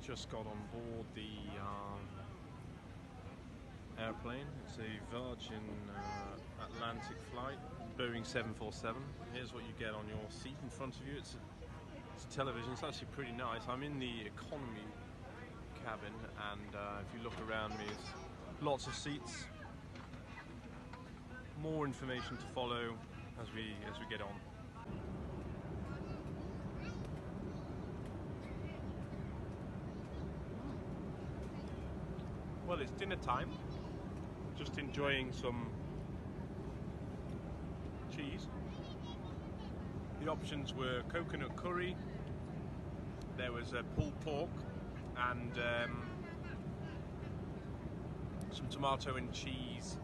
just got on board the airplane. It's a Virgin Atlantic flight, Boeing 747. Here's what you get on your seat in front of you. It's a television. It's actually pretty nice. I'm in the economy cabin, and if you look around me, it's lots of seats. More information to follow as we get on. Well, it's dinner time. Just enjoying some cheese. The options were coconut curry, there was a pulled pork, and some tomato and cheese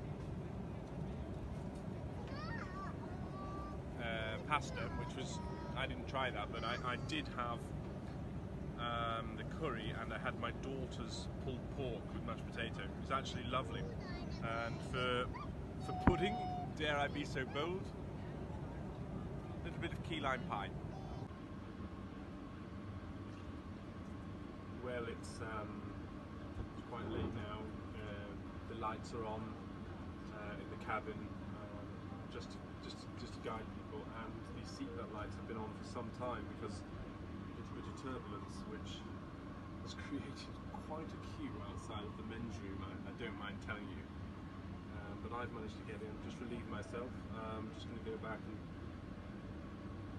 pasta, which was, I didn't try that, but I did have the curry, and I had my daughter's pulled pork with mashed potato. It was actually lovely. And for pudding, dare I be so bold, a little bit of key lime pie. Well, it's quite late now. The lights are on in the cabin, just to guide people, and these seatbelt lights have been on for some time because it's a bit of turbulence, which has created quite a queue outside of the men's room, I don't mind telling you. But I've managed to get in, just relieve myself. I'm just going to go back and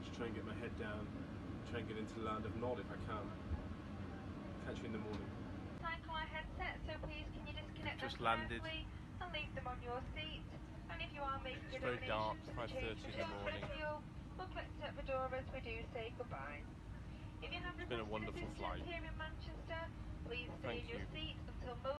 just try and get my head down, try and get into the land of Nod if I can. Catch you in the morning. Cycle our headset, so please can you disconnect Just them landed. carefully and leave them on your seat. And if you are making It's a very donation dark, to the 5:30 change in the morning. fuel, we'll collect at the door as we do say goodbye. If you have It's been a requested wonderful assistance flight. here in Manchester, please stay Thank in your you. seat until